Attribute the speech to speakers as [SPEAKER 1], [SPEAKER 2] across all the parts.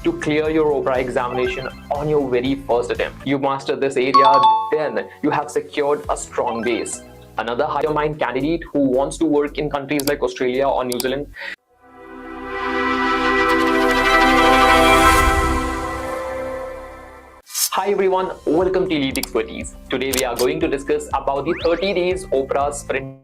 [SPEAKER 1] to clear your OPRA examination on your very first attempt. You master this area, then you have secured a strong base. Another higher mind candidate who wants to work in countries like Australia or New Zealand. Hi everyone, welcome to Elite Expertise. Today we are going to discuss about the 30 days OPRA sprint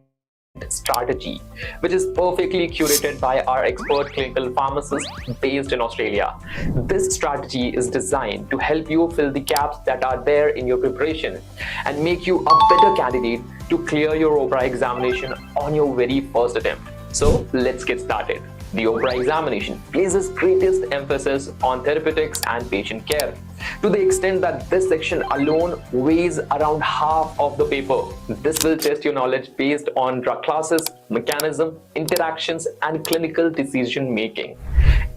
[SPEAKER 1] strategy, which is perfectly curated by our expert clinical pharmacist based in Australia. This strategy is designed to help you fill the gaps that are there in your preparation and make you a better candidate to clear your OPRA examination on your very first attempt. So let's get started. The OPRA examination places greatest emphasis on therapeutics and patient care, to the extent that this section alone weighs around half of the paper. This will test your knowledge based on drug classes, mechanism, interactions, and clinical decision making.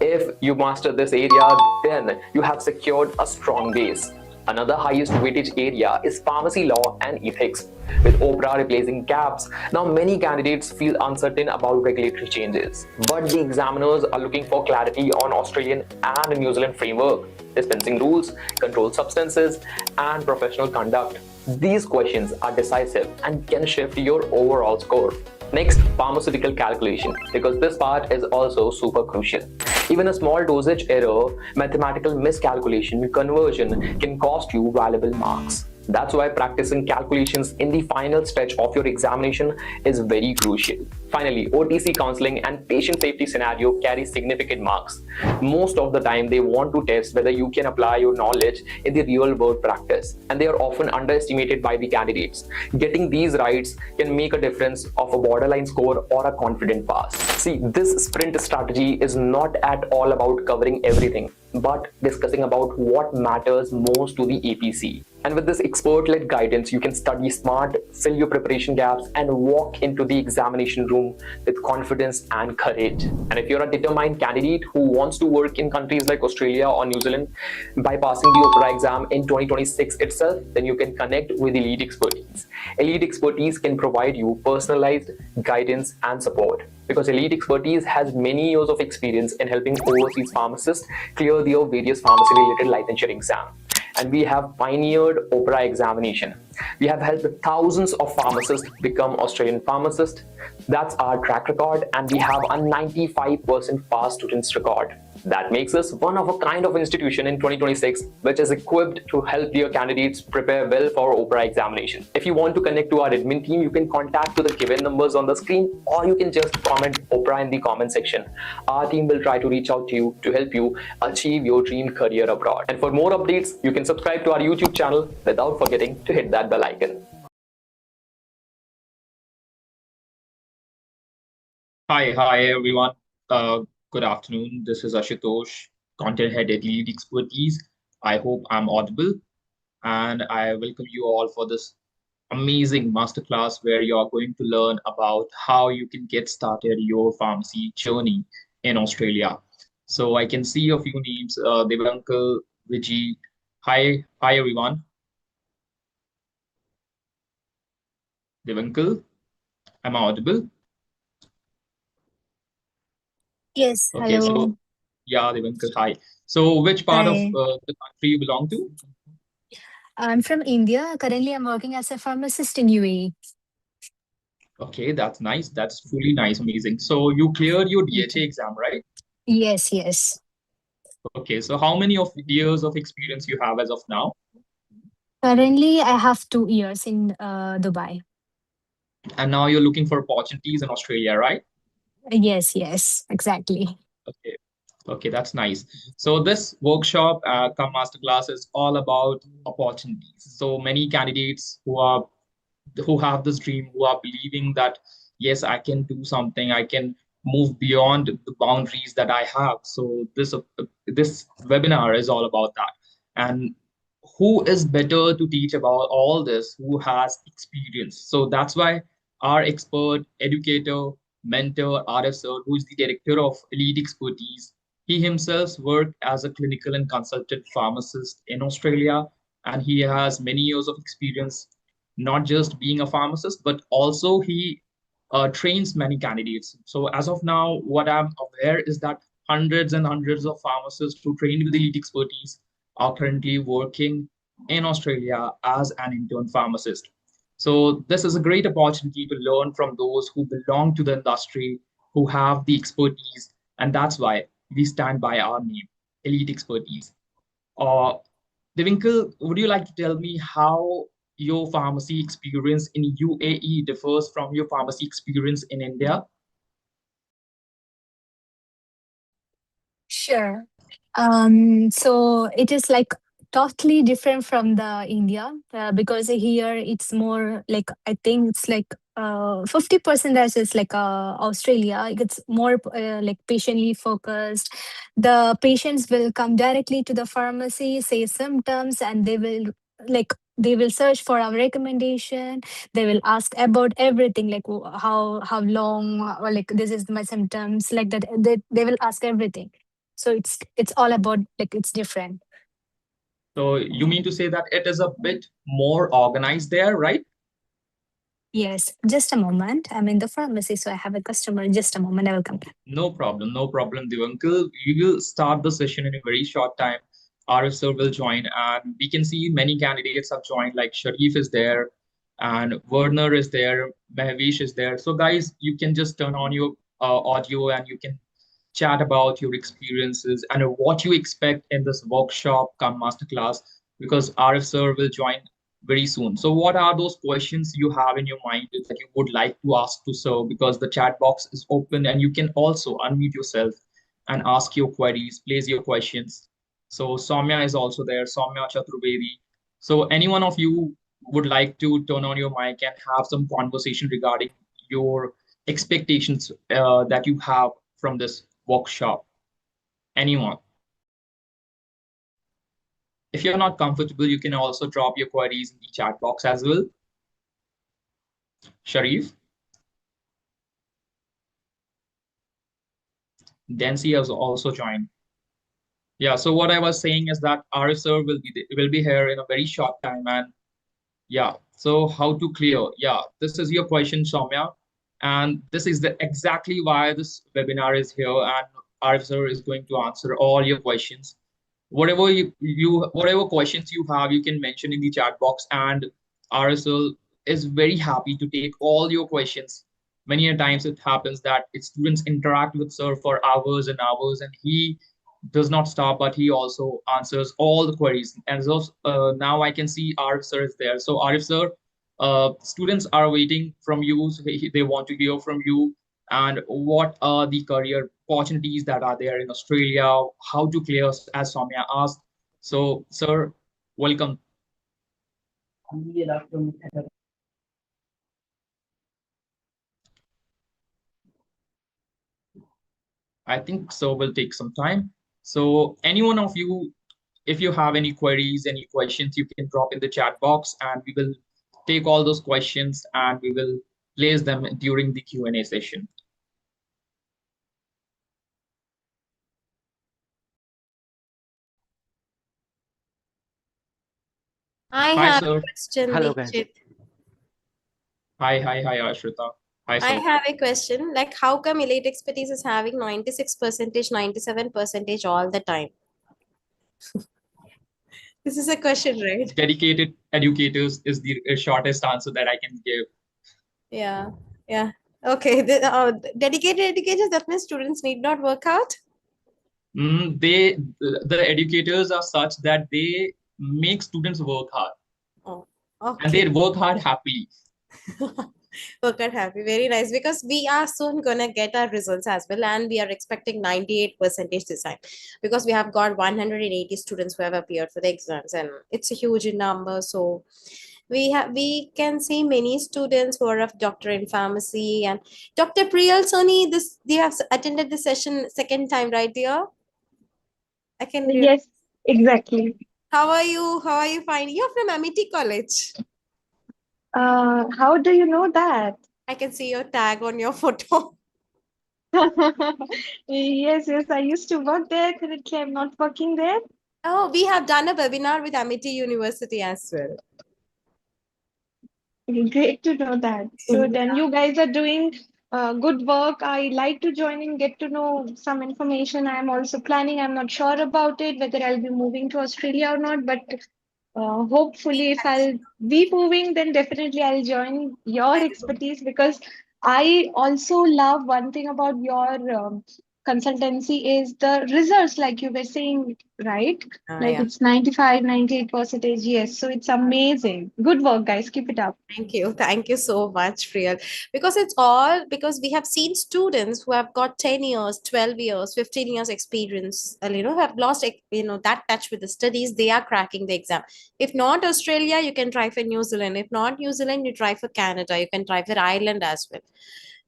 [SPEAKER 1] If you master this area, then you have secured a strong base. Another highest weightage area is pharmacy law and ethics, with OPRA replacing KAPS. Now many candidates feel uncertain about regulatory changes, but the examiners are looking for clarity on Australian and New Zealand framework, dispensing rules, controlled substances, and professional conduct. These questions are decisive and can shift your overall score. Next, pharmaceutical calculation, because this part is also super crucial. Even a small dosage error, mathematical miscalculation, conversion can cost you valuable marks. That's why practicing calculations in the final stretch of your examination is very crucial. Finally, OTC counseling and patient safety scenario carry significant marks. Most of the time, they want to test whether you can apply your knowledge in the real world practice, and they are often underestimated by the candidates. Getting these rights can make a difference of a borderline score or a confident pass. See, this sprint strategy is not at all about covering everything, but discussing about what matters most to the APC. And with this expert-led guidance, you can study smart, fill your preparation gaps, and walk into the examination room with confidence and courage. And if you're a determined candidate who wants to work in countries like Australia or New Zealand by passing the OPRA exam in 2026 itself, then you can connect with Elite Expertise. Elite Expertise can provide you personalized guidance and support, because Elite Expertise has many years of experience in helping overseas pharmacists clear their various pharmacy-related licensure exams. And we have pioneered OPRA examination. We have helped thousands of pharmacists become Australian pharmacists. That's our track record, and we have a 95% pass students record. That makes us one of a kind of institution in 2026, which is equipped to help your candidates prepare well for OPRA examination. If you want to connect to our admin team, you can contact to the given numbers on the screen, or you can just comment OPRA in the comment section. Our team will try to reach out to you to help you achieve your dream career abroad. And for more updates, you can subscribe to our YouTube channel without forgetting to hit that bell icon.
[SPEAKER 2] Hi everyone. Good afternoon. This is Ashutosh, content head at Elite Expertise. I hope I'm audible, and I welcome you all for this amazing masterclass where you are going to learn about how you can get started your pharmacy journey in Australia. So I can see a few names, Devankar, Vijay. Hi everyone. Devankar, am I audible?
[SPEAKER 3] Yes,
[SPEAKER 2] Okay, so
[SPEAKER 3] hello.
[SPEAKER 2] yeah, Devankar, hi. So which part of
[SPEAKER 3] Hi.
[SPEAKER 2] the country you belong to?
[SPEAKER 3] I'm from India. Currently, I'm working as a pharmacist in UAE.
[SPEAKER 2] Okay, that's nice. That's truly nice, amazing. So you cleared your
[SPEAKER 3] Thank
[SPEAKER 2] DHA
[SPEAKER 3] you.
[SPEAKER 2] exam, right?
[SPEAKER 3] Yes, yes.
[SPEAKER 2] Okay, so how many of years of experience you have as of now?
[SPEAKER 3] Currently, I have 2 years in Dubai.
[SPEAKER 2] And now you're looking for opportunities in Australia, right?
[SPEAKER 3] Yes, yes, exactly.
[SPEAKER 2] Okay, okay, that's nice. So this workshop, come masterclass, is all about opportunities. So many candidates who have this dream, who are believing that yes, I can do something, I can move beyond the boundaries that I have. So this webinar is all about that. And who is better to teach about all this, who has experience? So that's why our expert, educator, mentor, Arief sir, who is the director of Elite Expertise, he himself worked as a clinical and consultant pharmacist in Australia, and he has many years of experience, not just being a pharmacist, but also he trains many candidates. So as of now, what I'm aware is that hundreds and hundreds of pharmacists who trained with elite expertise are currently working in Australia as an intern pharmacist. So this is a great opportunity to learn from those who belong to the industry, who have the expertise, and that's why we stand by our name, elite expertise. Uh, Devinkle, would you like to tell me how your pharmacy experience in UAE differs from your pharmacy experience in India?
[SPEAKER 3] Sure. So it is like totally different from the India because here it's more like I think it's like 50% as is like Australia. It's more like patiently focused. The patients will come directly to the pharmacy, say symptoms, and they will search for our recommendation. They will ask about everything like how long or like this is my symptoms like that. They will ask everything, so it's all about like it's different.
[SPEAKER 2] So you mean to say that it is a bit more organized there, right?
[SPEAKER 3] Yes, just a moment. I'm in the pharmacy, so I have a customer. Just a moment, I will come back.
[SPEAKER 2] No problem, Devankar. We will start the session in a very short time. Arief sir will join, and we can see many candidates have joined, like Sharif is there, and Werner is there, Mahvish is there. So, guys, you can just turn on your audio and you can chat about your experiences and what you expect in this workshop come masterclass, because Arief sir will join very soon. So what are those questions you have in your mind that you would like to ask to sir? Because the chat box is open and you can also unmute yourself and ask your queries, place your questions. So Soumya is also there, Soumya Chaturvedi. So any one of you would like to turn on your mic and have some conversation regarding your expectations that you have from this workshop? Anyone? If you're not comfortable, you can also drop your queries in the chat box as well. Sharif? Dancy has also joined. Yeah, so what I was saying is that Arief sir will be here in a very short time. And yeah, so how to clear? Yeah, this is your question, Soumya. And this is the exactly why this webinar is here. And Arief sir is going to answer all your questions. Whatever questions you have, you can mention in the chat box, and RSL is very happy to take all your questions. Many a times it happens that its students interact with sir for hours and hours, and he does not stop, but he also answers all the queries. And so now I can see Arif sir is there. So Arif sir, students are waiting from you. So they want to hear from you. And what are the career opportunities that are there in Australia? How to clear, as Soumya asked. So, sir, welcome. I think so will take some time. So any one of you, if you have any queries, any questions, you can drop in the chat box and we will take all those questions and we will place them during the Q&A session.
[SPEAKER 4] I
[SPEAKER 2] Hi,
[SPEAKER 4] have
[SPEAKER 2] sir.
[SPEAKER 4] a question,
[SPEAKER 5] Hello, guys.
[SPEAKER 4] Dikshit.
[SPEAKER 2] Hi, Ashrita. Hi,
[SPEAKER 4] I
[SPEAKER 2] sir.
[SPEAKER 4] have a question. Like, how come elite expertise is having 96%, 97% all the time? This is a question, right?
[SPEAKER 2] Dedicated educators is the shortest answer that I can give.
[SPEAKER 4] Yeah, yeah. Okay. Dedicated educators, that means students need not work out.
[SPEAKER 2] The educators are such that they make students work hard.
[SPEAKER 4] Oh,
[SPEAKER 2] And they
[SPEAKER 4] okay.
[SPEAKER 2] work hard happily.
[SPEAKER 4] Work out happy. Very nice. Because we are soon gonna get our results as well, and we are expecting 98% this time. Because we have got 180 students who have appeared for the exams, and it's a huge number. So we can see many students who are of doctor in pharmacy, and Dr. Priyal Soni, this they have attended the session second time, right, dear? I can hear.
[SPEAKER 6] Yes, exactly.
[SPEAKER 4] How are you? How are you finding? You're from Amity College.
[SPEAKER 6] How do you know that?
[SPEAKER 4] I can see your tag on your photo.
[SPEAKER 6] Yes, I used to work there. Currently, I'm not working there.
[SPEAKER 4] Oh, we have done a webinar with Amity University as well.
[SPEAKER 6] Great to know that. So then you guys are doing Good work. I like to join and get to know some information. I'm also planning. I'm not sure about it, whether I'll be moving to Australia or not, but hopefully, if I'll be moving, then definitely I'll join your expertise because I also love one thing about your consultancy is the results, like you were saying, right? Like
[SPEAKER 4] Yeah.
[SPEAKER 6] it's 95, 98%. Yes. So it's amazing. Good work, guys. Keep it up.
[SPEAKER 4] Thank you. Thank you so much, Priyal. Because it's all because we have seen students who have got 10 years, 12 years, 15 years experience, have lost, that touch with the studies. They are cracking the exam. If not Australia, you can try for New Zealand. If not New Zealand, you try for Canada. You can try for Ireland as well.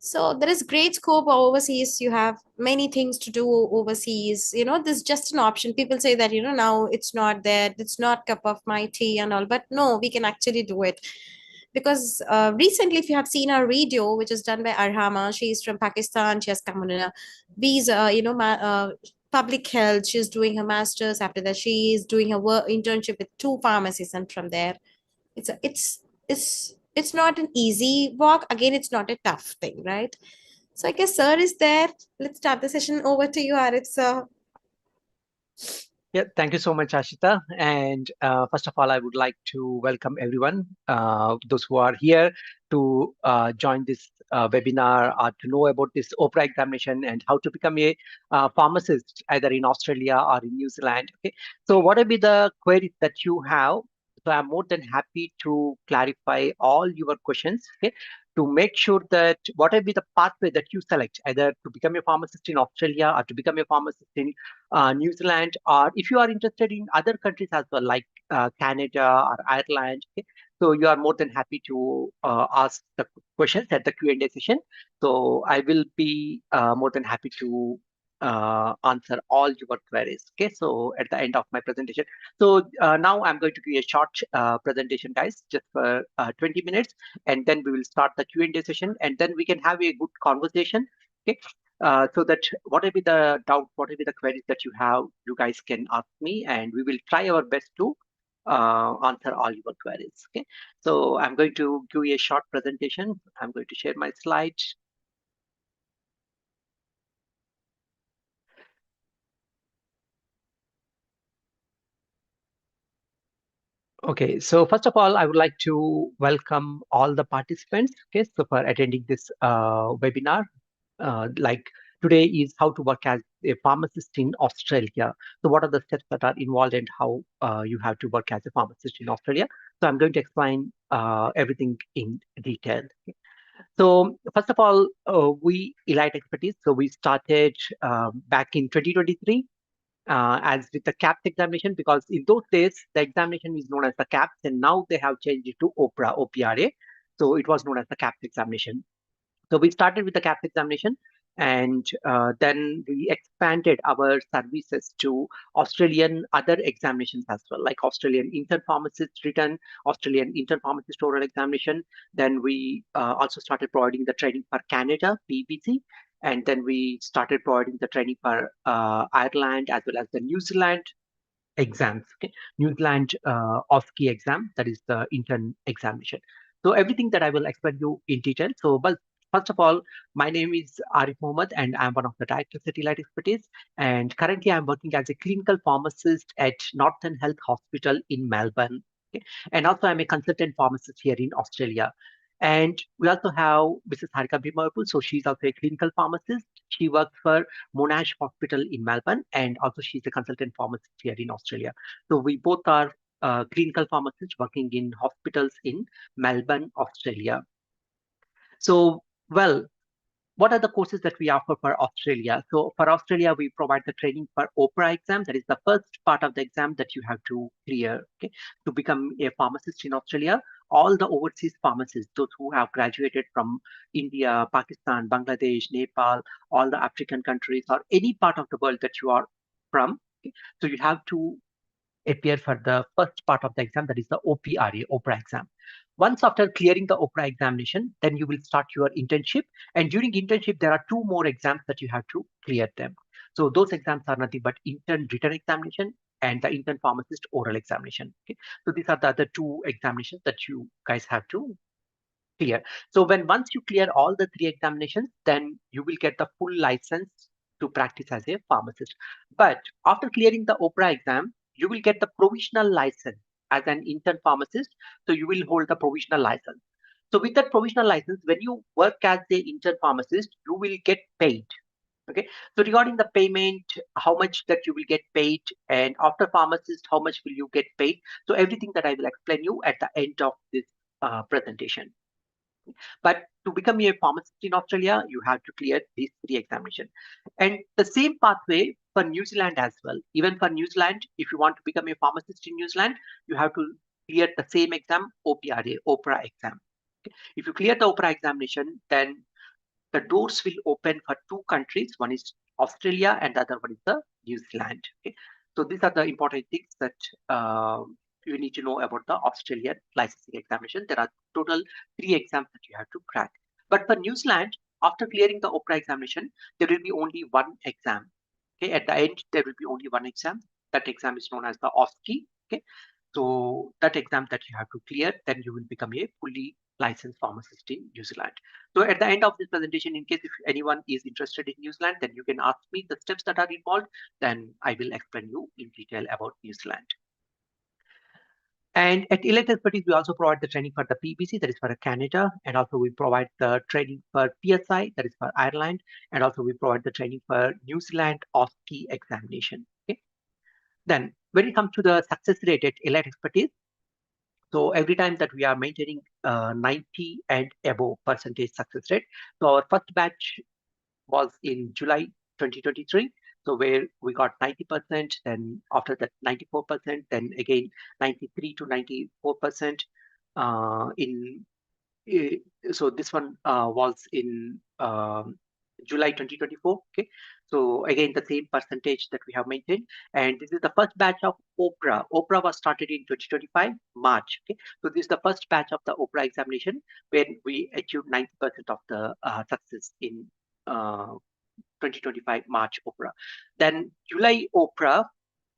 [SPEAKER 4] So there is great scope overseas. You have many things to do overseas. This is just an option. People say that, now it's not there. It's not cup of my tea and all. But no, we can actually do it because recently, if you have seen our video which is done by Arhama, she's from Pakistan. She has come on a visa, public health. She's doing her masters. After that, she is doing her work internship with two pharmacies, and from there it's not an easy walk. Again, it's not a tough thing, right? So I guess sir is there. Let's start the session. Over to you, Arief sir.
[SPEAKER 5] Yeah, thank you so much, Ashita. And first of all, I would like to welcome everyone, those who are here to join this webinar or to know about this OPRA examination and how to become a pharmacist either in Australia or in New Zealand. Okay, so what will be the queries that you have? So I'm more than happy to clarify all your questions. Okay, to make sure that what will be the pathway that you select, either to become a pharmacist in Australia or to become a pharmacist in New Zealand, or if you are interested in other countries as well, like Canada or Ireland. Okay? So you are more than happy to ask the questions at the Q&A session. So I will be more than happy to answer all your queries. Okay, so at the end of my presentation. So now I'm going to give a short presentation, guys, just for 20 minutes, and then we will start the Q&A session, and then we can have a good conversation. Okay, so that whatever be the doubt, whatever be the queries that you have, you guys can ask me, and we will try our best to answer all your queries. Okay, so I'm going to give you a short presentation. I'm going to share my slides. Okay, so first of all, I would like to welcome all the participants, okay, so for attending this webinar. Like today is how to work as a pharmacist in Australia. So what are the steps that are involved and how you have to work as a pharmacist in Australia? So I'm going to explain everything in detail. Okay. So first of all, we Elite Expertise. So we started back in 2023 as with the KAPS examination, because in those days the examination is known as the KAPS, and now they have changed it to OPRA. So it was known as the KAPS examination. So we started with the KAPS examination, and then we expanded our services to Australian other examinations as well, like Australian intern pharmacist written, Australian intern pharmacist oral examination. Then we also started providing the training for Canada, PBC, and then we started providing the training for Ireland as well as the New Zealand exams. Okay, New Zealand OSCE exam, that is the intern examination. So everything that I will explain you in detail. So, but first of all, my name is Arief Mohammad, and I'm one of the directors at Elite Expertise. And currently, I'm working as a clinical pharmacist at Northern Health Hospital in Melbourne. Okay? And also, I'm a consultant pharmacist here in Australia. And we also have Mrs. Harika Bhimarpur. So she's also a clinical pharmacist. She works for Monash Hospital in Melbourne, and also she's a consultant pharmacist here in Australia. So we both are clinical pharmacists working in hospitals in Melbourne, Australia. So, well, what are the courses that we offer for Australia? So for Australia, we provide the training for OPRA exam. That is the first part of the exam that you have to clear, okay, to become a pharmacist in Australia. All the overseas pharmacists, those who have graduated from India, Pakistan, Bangladesh, Nepal, all the African countries, or any part of the world that you are from, okay, so you have to appear for the first part of the exam, that is the OPRA exam. Once after clearing the OPRA examination, then you will start your internship. And during internship, there are two more exams that you have to clear them. So those exams are nothing but intern written examination and the intern pharmacist oral examination. Okay? So these are the other two examinations that you guys have to Clear. So once you clear all the 3 examinations, then you will get the full license to practice as a pharmacist. But after clearing the OPRA exam, you will get the provisional license as an intern pharmacist. So you will hold the provisional license. So with that provisional license, when you work as a intern pharmacist, you will get paid. Okay. So regarding the payment, how much that you will get paid, and after pharmacist, how much will you get paid? So everything that I will explain you at the end of this presentation. But to become a pharmacist in Australia, you have to clear these 3 examinations. And the same pathway for New Zealand as well. Even for New Zealand, if you want to become a pharmacist in New Zealand, you have to clear the same exam, OPRA exam. Okay. If you clear the OPRA examination, then the doors will open for 2 countries. One is Australia and the other one is the New Zealand. Okay. So these are the important things that you need to know about the Australian licensing examination. There are total 3 exams that you have to crack. But for New Zealand, after clearing the OPRA examination, there will be only 1 exam. Okay. At the end, there will be only 1 exam. That exam is known as the OSCE. Okay. So that exam that you have to clear, then you will become a fully licensed pharmacist in New Zealand. So at the end of this presentation, in case if anyone is interested in New Zealand, then you can ask me the steps that are involved. Then I will explain you in detail about New Zealand. And at Elite Expertise, we also provide the training for the PBC, that is for Canada, and also we provide the training for PSI, that is for Ireland, and also we provide the training for New Zealand OSCE examination. Okay. Then when it comes to the success rate at Elite Expertise, so every time that we are maintaining 90 and above percentage success rate. So our first batch was in July 2023. So where we got 90%, then after that 94%, then again 93 to 94% so this one was in July 2024. Okay, so again the same percentage that we have maintained, and this is the first batch of OPRA. OPRA was started in 2025 March. Okay, so this is the first batch of the OPRA examination when we achieved 90% of the success in 2025 March OPRA. Then July OPRA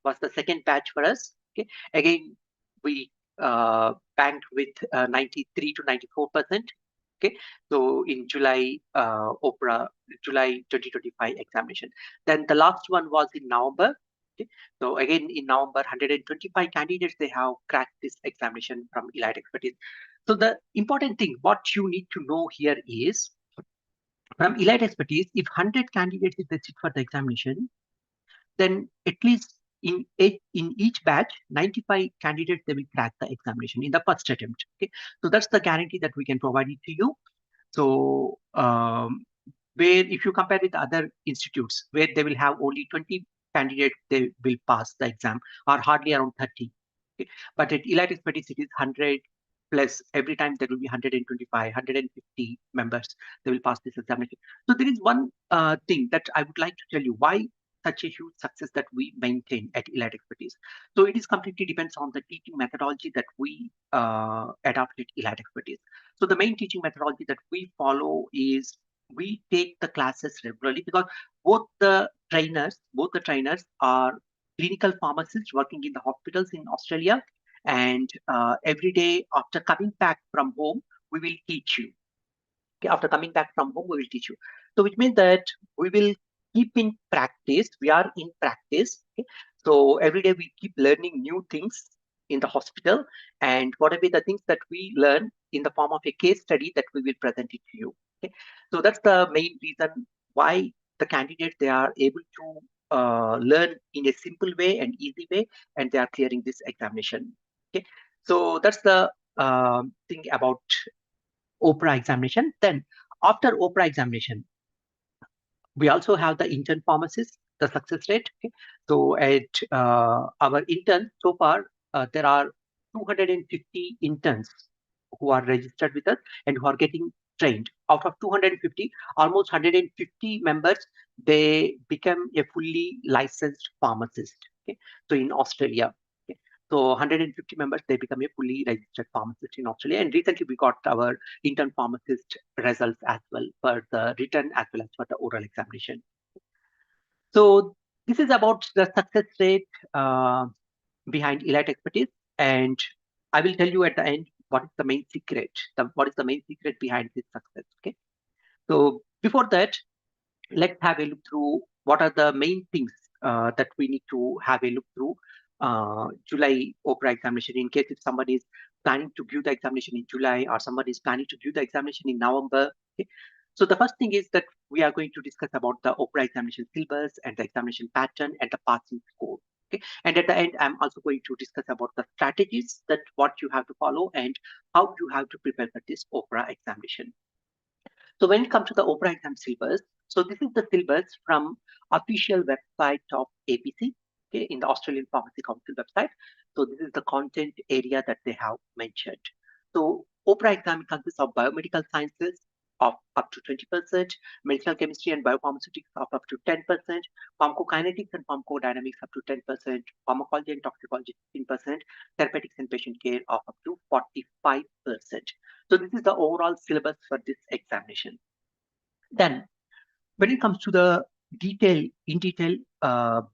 [SPEAKER 5] was the second batch for us. Okay, again we banked with 93 to 94%. Okay, so in July OPRA July 2025 examination. Then the last one was in November. Okay, so again in November, 125 candidates they have cracked this examination from Elite Expertise. So the important thing, what you need to know here is, from Elite Expertise, if 100 candidates if they sit for the examination, then at least in each batch, 95 candidates they will crack the examination in the first attempt. Okay, so that's the guarantee that we can provide it to you. So where if you compare with other institutes where they will have only 20 candidates they will pass the exam, or hardly around 30. Okay, but at Elite Expertise it is 100 plus. Every time there will be 125, 150 members they will pass this examination. So there is one thing that I would like to tell you why such a huge success that we maintain at Elite Expertise. So it is completely depends on the teaching methodology that we adopt at Elite Expertise. So the main teaching methodology that we follow is we take the classes regularly, because both the trainers are clinical pharmacists working in the hospitals in Australia, and every day after coming back from home we will teach you. Okay, after coming back from home we will teach you. So which means that we will keep in practice. We are in practice. Okay? So every day we keep learning new things in the hospital, and whatever the things that we learn in the form of a case study that we will present it to you. Okay? So that's the main reason why the candidates they are able to learn in a simple way and easy way, and they are clearing this examination. Okay, so that's the thing about OPRA examination. Then after OPRA examination, we also have the intern pharmacist, the success rate. Okay? So at our interns, so far, there are 250 interns who are registered with us and who are getting trained. Out of 250, almost 150 members, they become a fully licensed pharmacist. Okay? So in Australia. Okay? So 150 members, they become a fully registered pharmacist in Australia. And recently we got our intern pharmacist results as well for the written as well as for the oral examination. So this is about the success rate behind Elite Expertise. And I will tell you at the end what is the main secret, what is the main secret behind this success. Okay, so before that, let's have a look through what are the main things that we need to have a look through July OPRA examination, in case if somebody is planning to give the examination in July or somebody is planning to give the examination in November. Okay? So the first thing is that we are going to discuss about the OPRA examination syllabus and the examination pattern and the passing score. Okay? And at the end, I'm also going to discuss about the strategies that what you have to follow and how you have to prepare for this OPRA examination. So when it comes to the OPRA exam syllabus, so this is the syllabus from official website of APC, okay, in the Australian Pharmacy Council website. So this is the content area that they have mentioned. So OPRA exam consists of biomedical sciences of up to 20%, medicinal chemistry and biopharmaceutics of up to 10%, pharmacokinetics and pharmacodynamics up to 10%, pharmacology and toxicology 15%, therapeutics and patient care of up to 45%. So this is the overall syllabus for this examination. Then when it comes to the detail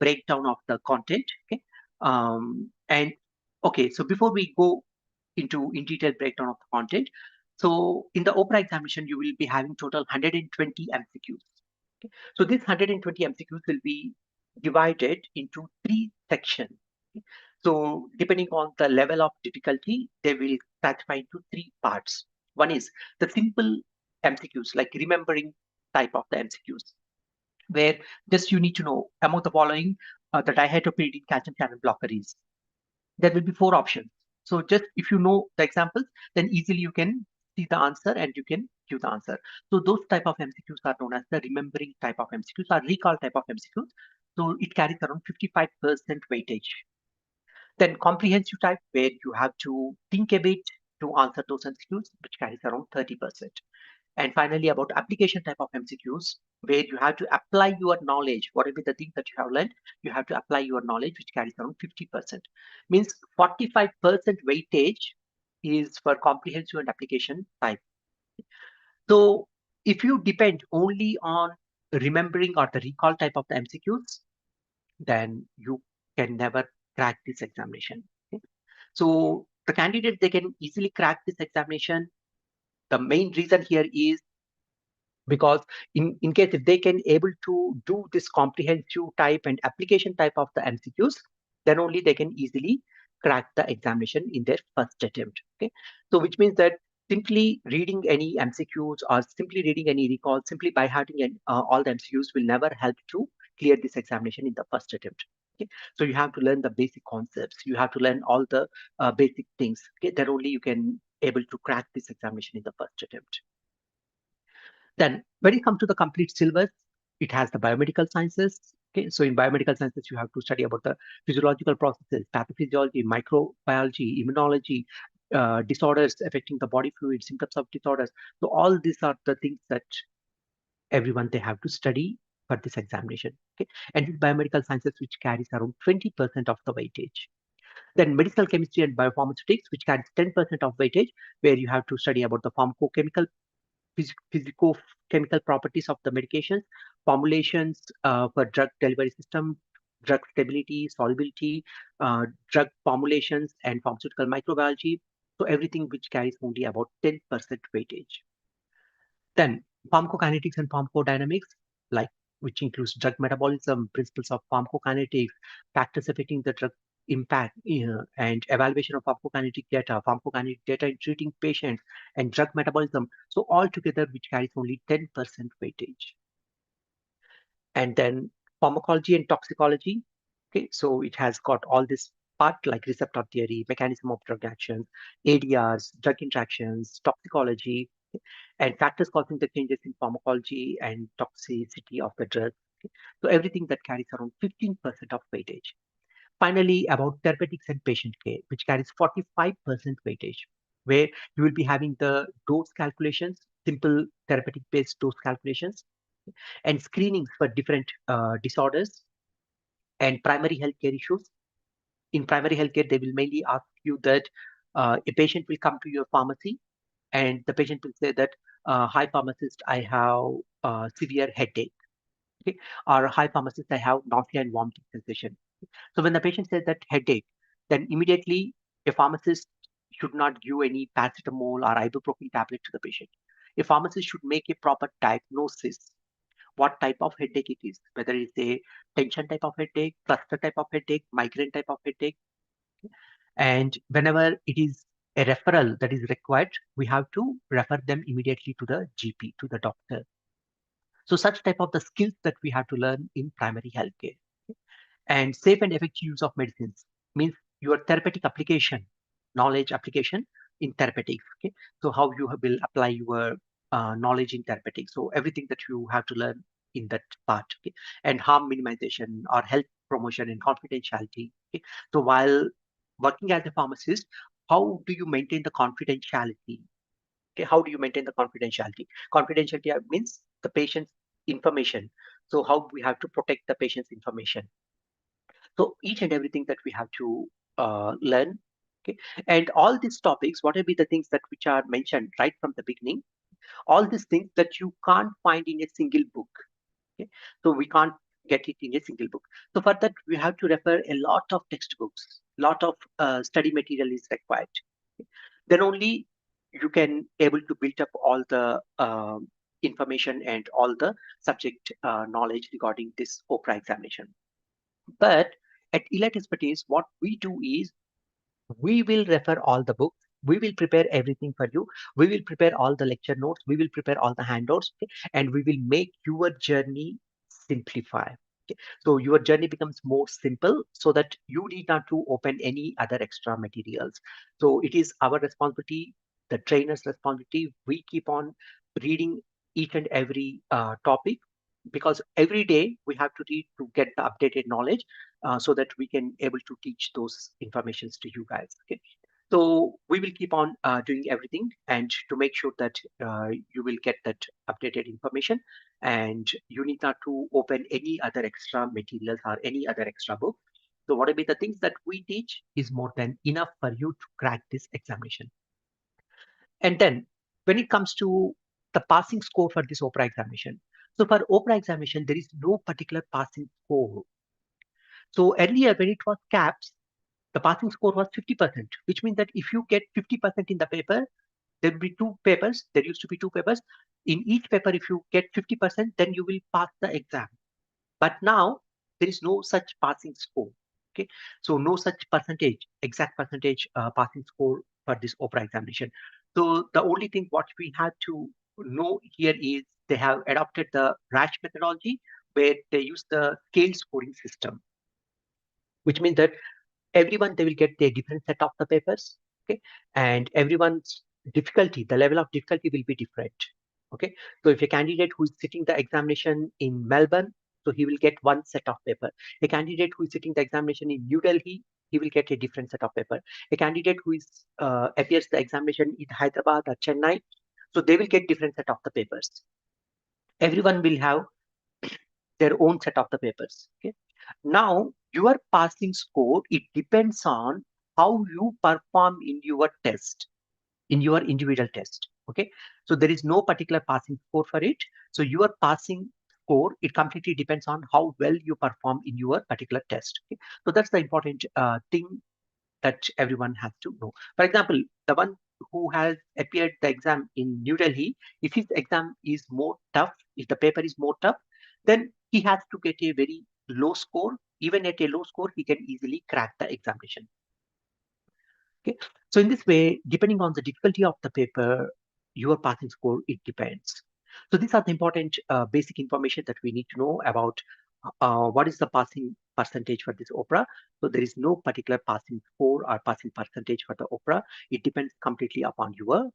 [SPEAKER 5] breakdown of the content, okay, and okay, so before we go into in detail breakdown of the content, so in the OPRA examination, you will be having total 120 MCQs. Okay? So this 120 MCQs will be divided into 3 sections. Okay? So depending on the level of difficulty, they will classify into 3 parts. One is the simple MCQs, like remembering type of the MCQs, where just you need to know among the following the dihydropyridine calcium channel blocker is. There will be 4 options. So just if you know the examples, then easily you can see the answer and you can give the answer. So those type of MCQs are known as the remembering type of MCQs or recall type of MCQs. So it carries around 55% weightage. Then comprehensive type, where you have to think a bit to answer those MCQs, which carries around 30%. And finally, about application type of MCQs, where you have to apply your knowledge, whatever the thing that you have learned, you have to apply your knowledge, which carries around 50%. Means 45% weightage is for comprehensive and application type. So if you depend only on remembering or the recall type of the MCQs, then you can never crack this examination. Okay? So the candidate, they can easily crack this examination. The main reason here is because in case if they can able to do this comprehensive type and application type of the MCQs, then only they can easily crack the examination in their first attempt. Okay, so which means that simply reading any MCQs or simply reading any recall, simply by hearting all the MCQs will never help to clear this examination in the first attempt. Okay, so you have to learn the basic concepts. You have to learn all the basic things. Okay, then only you can able to crack this examination in the first attempt. Then when it comes to the complete syllabus, it has the biomedical sciences. Okay, so in biomedical sciences, you have to study about the physiological processes, pathophysiology, microbiology, immunology, disorders affecting the body fluid, symptoms of disorders. So all these are the things that everyone they have to study for this examination. Okay, and this biomedical sciences, which carries around 20% of the weightage. Then medicinal chemistry and biopharmaceutics, which carries 10% of weightage, where you have to study about the pharmacochemical physicochemical properties of the medications, formulations for drug delivery system, drug stability, solubility, drug formulations, and pharmaceutical microbiology. So everything which carries only about 10% weightage. Then pharmacokinetics and pharmacodynamics, like which includes drug metabolism, principles of pharmacokinetics, factors affecting the drug impact, and evaluation of pharmacokinetic data in treating patients, and drug metabolism. So all together, which carries only 10% weightage. And then pharmacology and toxicology. Okay, so it has got all this part like receptor theory, mechanism of drug actions, ADRs, drug interactions, toxicology, and factors causing the changes in pharmacology and toxicity of the drug. Okay. So everything that carries around 15% of weightage. Finally, about therapeutics and patient care, which carries 45% weightage, where you will be having the dose calculations, simple therapeutic-based dose calculations, and screenings for different disorders and primary healthcare issues. In primary healthcare, they will mainly ask you that a patient will come to your pharmacy and the patient will say that, hi pharmacist, I have severe headache. Okay? Or hi pharmacist, I have nausea and vomiting sensation. So when the patient says that headache, then immediately a pharmacist should not give any paracetamol or ibuprofen tablet to the patient. A pharmacist should make a proper diagnosis what type of headache it is, whether it's a tension type of headache, cluster type of headache, migraine type of headache. And whenever it is a referral that is required, we have to refer them immediately to the GP, to the doctor. So such type of the skills that we have to learn in primary healthcare. And safe and effective use of medicines means your therapeutic application, knowledge application in therapeutics. Okay, so how you will apply your knowledge in therapeutics. So everything that you have to learn in that part. Okay, and harm minimization or health promotion and confidentiality. Okay, so while working as a pharmacist, how do you maintain the confidentiality? Okay, how do you maintain the confidentiality? Confidentiality means the patient's information. So how we have to protect the patient's information. So each and everything that we have to learn. Okay, and all these topics, what will be the things that which are mentioned right from the beginning? All these things that you can't find in a single book. Okay, so we can't get it in a single book. So for that, we have to refer a lot of textbooks, lot of study material is required. Okay? Then only you can able to build up all the information and all the subject knowledge regarding this OPRA examination. But at Elite Expertise, what we do is we will refer all the books. We will prepare everything for you. We will prepare all the lecture notes. We will prepare all the handouts, okay? And we will make your journey simplify. Okay? So your journey becomes more simple so that you need not to open any other extra materials. So it is our responsibility, the trainer's responsibility. We keep on reading each and every topic because every day we have to read to get the updated knowledge so that we can able to teach those informations to you guys. Okay, so we will keep on doing everything and to make sure that you will get that updated information and you need not to open any other extra materials or any other extra book. So whatever the things that we teach is more than enough for you to crack this examination. And then when it comes to the passing score for this OPRA examination, so for OPRA examination, there is no particular passing score. So earlier when it was KAPS, the passing score was 50%, which means that if you get 50% in the paper, there will be two papers. There used to be two papers. In each paper, if you get 50%, then you will pass the exam. But now there is no such passing score. Okay, so no such percentage, exact percentage passing score for this OPRA examination. So the only thing what we have to know here is they have adopted the RASH methodology where they use the scale scoring system, which means that everyone they will get a different set of the papers. Okay, and everyone's difficulty, the level of difficulty will be different. Okay, so if a candidate who is sitting the examination in Melbourne, so he will get one set of paper. A candidate who is sitting the examination in New Delhi, he will get a different set of paper. A candidate who is appears the examination in Hyderabad or Chennai, so they will get different set of the papers. Everyone will have their own set of the papers. Okay, now your passing score, it depends on how you perform in your test, in your individual test. Okay, so there is no particular passing score for it. So your passing score, it completely depends on how well you perform in your particular test. Okay? So that's the important thing that everyone has to know. For example, the one who has appeared the exam in New Delhi, if his exam is more tough, if the paper is more tough, then he has to get a very low score. Even at a low score, he can easily crack the examination. Okay, so in this way, depending on the difficulty of the paper, your passing score, it depends. So these are the important basic information that we need to know about what is the passing percentage for this OPRA. So there is no particular passing score or passing percentage for the OPRA. It depends completely upon your,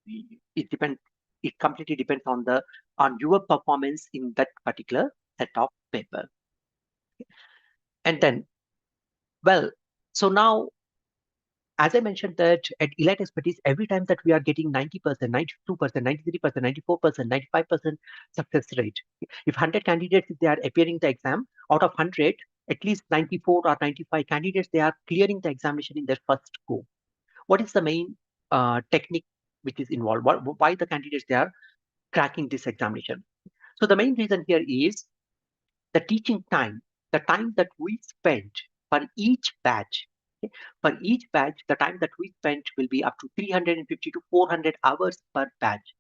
[SPEAKER 5] it depends, it completely depends on your performance in that particular set of paper. And then, well, so now as I mentioned that at Elite Expertise, every time that we are getting 90%, 92%, 93%, 94%, 95% success rate. If 100 candidates, if they are appearing the exam, out of 100, at least 94 or 95 candidates, they are clearing the examination in their first go. What is the main technique which is involved? Why the candidates, they are cracking this examination? So the main reason here is the teaching time, the time that we spend for each batch Okay? For each batch, the time that we spent will be up to 350 to 400 hours per batch.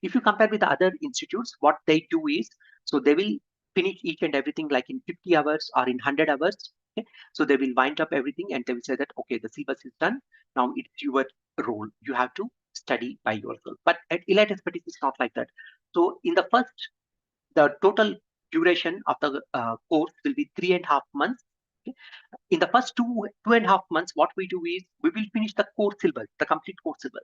[SPEAKER 5] If you compare with the other institutes, what they do is, so they will finish each and everything like in 50 hours or in 100 hours. Okay? So they will wind up everything and they will say that, okay, the syllabus is done. Now it's your role. You have to study by yourself. But at Elite Expertise, it's not like that. So in the first, the total duration of the course will be 3.5 months. Okay? In the first 2.5 months, what we do is we will finish the core syllabus, the complete core syllabus.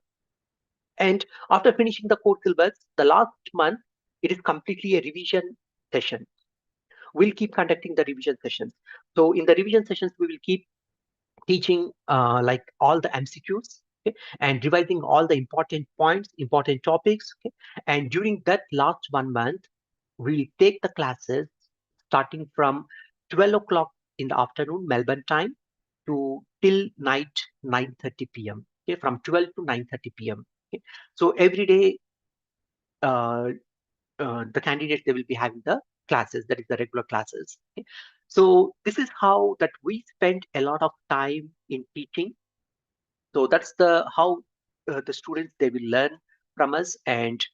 [SPEAKER 5] And after finishing the core syllabus, the last month, it is completely a revision session. We'll keep conducting the revision sessions. So in the revision sessions, we will keep teaching like all the MCQs, okay, and revising all the important points, important topics. Okay? And during that last 1 month, we'll take the classes starting from 12 o'clock in the afternoon, Melbourne time, to till night 9:30 p.m. Okay, from 12 to 9:30 p.m. Okay? So every day, the candidates, they will be having the classes, that is the regular classes. Okay? So this is how that we spend a lot of time in teaching. So that's the how the students, they will learn from us, and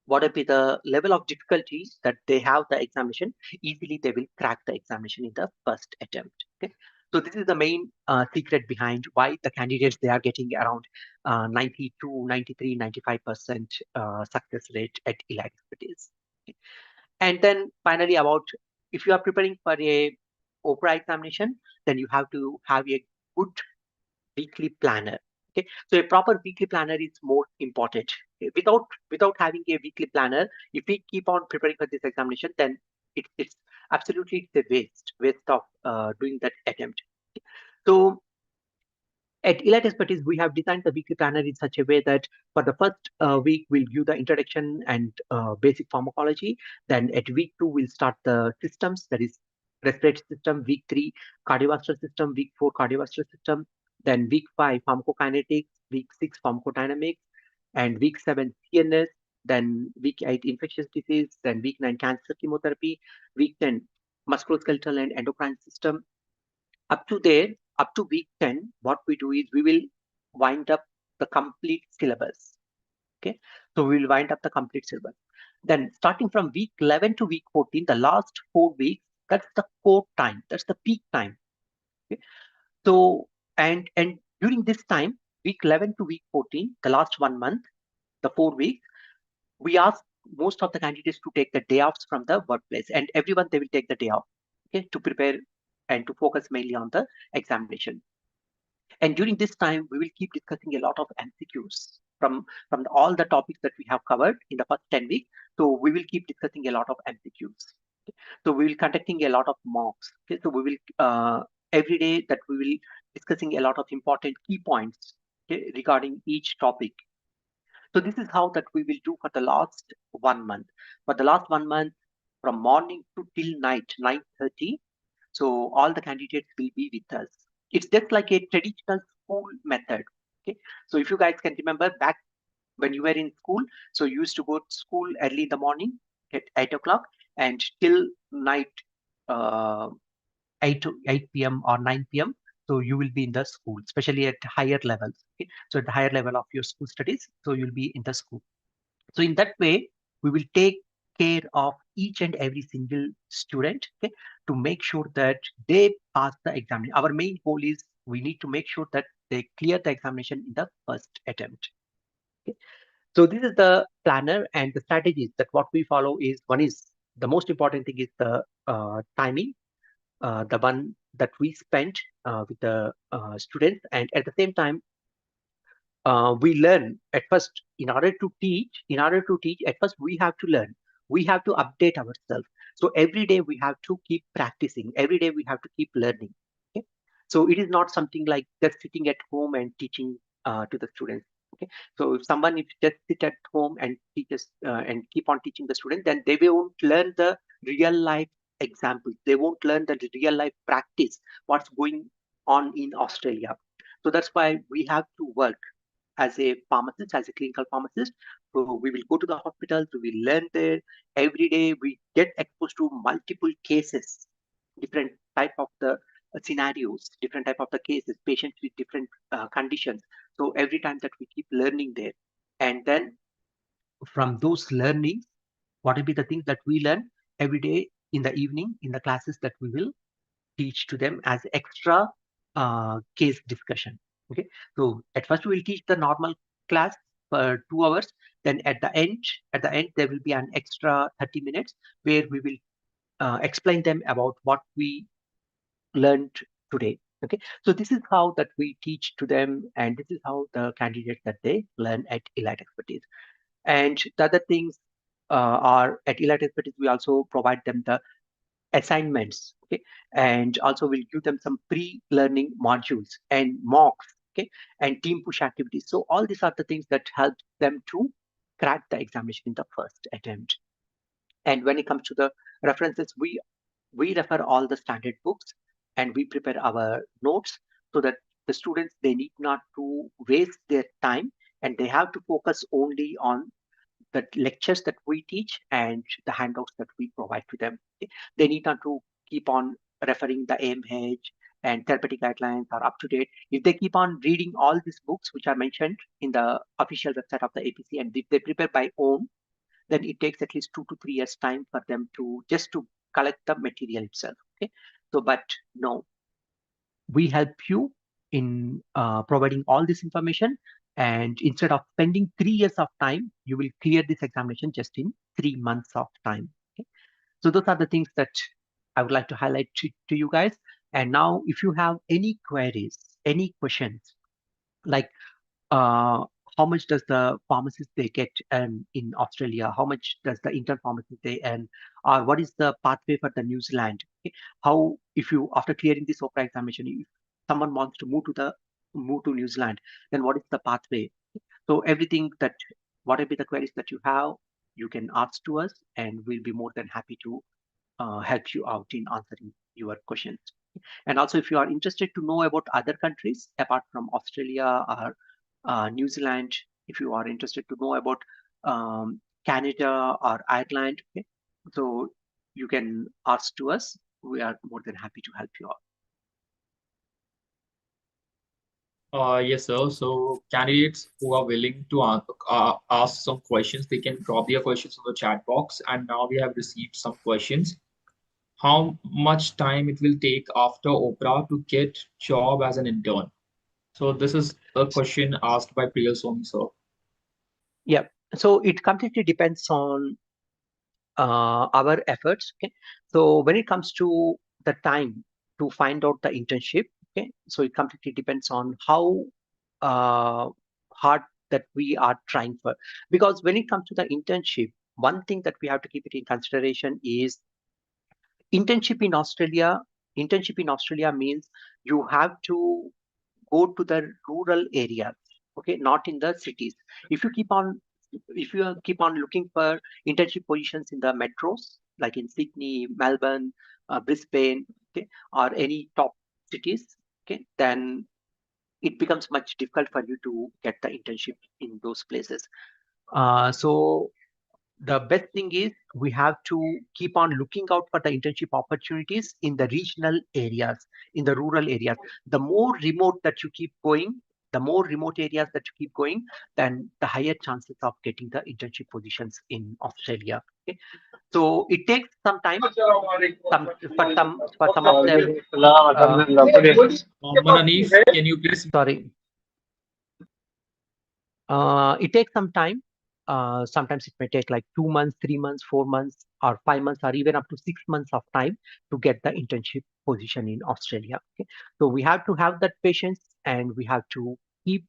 [SPEAKER 5] what will be the level of difficulty that they have the examination, easily they will crack the examination in the first attempt. Okay? So this is the main secret behind why the candidates, they are getting around 92, 93, 95% success rate at Elite Expertise. Okay? And then finally, about if you are preparing for a OPRA examination, then you have to have a good weekly planner. Okay, so a proper weekly planner is more important. Okay? Without having a weekly planner, if we keep on preparing for this examination, then it's absolutely it's a waste of doing that attempt. Okay? So at Elite Expertise, we have designed the weekly planner in such a way that for the first week, we'll give the introduction and basic pharmacology. Then at week 2, we'll start the systems, that is respiratory system. Week 3, cardiovascular system. Week 4, cardiovascular system. Then week 5, pharmacokinetics. Week 6, pharmacodynamics. And week 7, CNS. Then week 8, infectious disease. Then week 9, cancer chemotherapy. Week 10, musculoskeletal and endocrine system. Up to there, up to week 10, what we do is we will wind up the complete syllabus. Okay, so we will wind up the complete syllabus. Then starting from week 11 to week 14, the last 4 weeks, that's the core time, that's the peak time. Okay? So and during this time, week 11 to week 14, the last 1 month, the 4 weeks, we ask most of the candidates to take the day offs from the workplace, and everyone, they will take the day off, okay, to prepare and to focus mainly on the examination. And during this time, we will keep discussing a lot of MCQs from all the topics that we have covered in the first 10 weeks. So we will keep discussing a lot of MCQs. Okay? So we will conducting a lot of mocks. Okay? So we will every day that we will discussing a lot of important key points, okay, regarding each topic. So this is how that we will do for the last 1 month. For the last 1 month, from morning to till night, 9:30. So all the candidates will be with us. It's just like a traditional school method. Okay. So if you guys can remember back when you were in school, so you used to go to school early in the morning at 8 o'clock and till night, uh, 8 p.m. or 9 p.m. So you will be in the school, especially at higher levels. Okay? So at the higher level of your school studies, so you'll be in the school. So in that way, we will take care of each and every single student, okay, to make sure that they pass the exam. Our main goal is we need to make sure that they clear the examination in the first attempt. Okay. So this is the planner and the strategies that what we follow is, one is the most important thing is the timing, the one that we spent with the students, and at the same time, we learn at first. In order to teach at first, we have to learn, we have to update ourselves. So every day we have to keep practicing, every day we have to keep learning. Okay? So it is not something like just sitting at home and teaching to the students. Okay, so if someone, if just sit at home and teaches and keep on teaching the student, then they won't learn the real life examples, they won't learn the real life practice, what's going on in Australia. So that's why we have to work as a pharmacist, as a clinical pharmacist. So we will go to the hospitals, we will learn there. Every day we get exposed to multiple cases, different type of the scenarios, different type of the cases, patients with different conditions. So every time that we keep learning there, and then from those learnings, what will be the things that we learn every day in the evening in the classes that we will teach to them as extra case discussion. Okay, so at first we will teach the normal class for 2 hours. Then at the end there will be an extra 30 minutes where we will explain them about what we learned today. Okay, so this is how that we teach to them, and this is how the candidates that they learn at Elite Expertise. And the other things are at Elite Expertise, we also provide them the assignments, okay, and also we'll give them some pre-learning modules and mocks, okay, and team push activities. So all these are the things that help them to crack the examination in the first attempt. And when it comes to the references, we refer all the standard books and we prepare our notes so that the students, they need not to waste their time, and they have to focus only on the lectures that we teach and the handouts that we provide to them. They need not to keep on referring the AMH and therapeutic guidelines are up to date. If they keep on reading all these books which are mentioned in the official website of the APC, and if they prepare by own, then it takes at least 2 to 3 years time for them to just to collect the material itself. Okay, so but no, we help you in providing all this information, and instead of spending 3 years of time, you will clear this examination just in 3 months of time. Okay? So those are the things that I would like to highlight to you guys. And now if you have any queries, any questions, like uh, how much does the pharmacist they get in Australia? How much does the intern pharmacist they earn? Or what is the pathway for the New Zealand? Okay? How, if you, after clearing this OPRA examination, if someone wants to move to New Zealand, then what is the pathway? So everything that, whatever the queries that you have, you can ask to us, and we'll be more than happy to help you out in answering your questions. And also, if you are interested to know about other countries apart from Australia or New Zealand, if you are interested to know about Canada or Ireland, okay, so you can ask to us. We are more than happy to help you out.
[SPEAKER 2] Yes, sir. So candidates who are willing to ask some questions, they can drop their questions in the chat box. And now we have received some questions. How much time it will take after OPRA to get job as an intern? So this is a question asked by Priya Somi, sir.
[SPEAKER 5] Yeah. So it completely depends on our efforts. Okay. So when it comes to the time to find out the internship, okay, so it completely depends on how hard that we are trying for. Because when it comes to the internship, one thing that we have to keep it in consideration is internship in Australia. Internship in Australia means you have to go to the rural areas, okay, not in the cities. If you keep on looking for internship positions in the metros, like in Sydney, Melbourne, Brisbane, okay, or any top cities, okay, then it becomes much difficult for you to get the internship in those places. So the best thing is we have to keep on looking out for the internship opportunities in the regional areas, in the rural areas. The more remote that you keep going, the more remote areas that you keep going, then the higher chances of getting the internship positions in Australia. Okay? So it takes some time. For some of them.
[SPEAKER 2] Manif, can you please?
[SPEAKER 5] Sorry. It takes some time. Sometimes it may take like 2 months, 3 months, 4 months, or 5 months, or even up to 6 months of time to get the internship position in Australia. Okay? So we have to have that patience, and we have to keep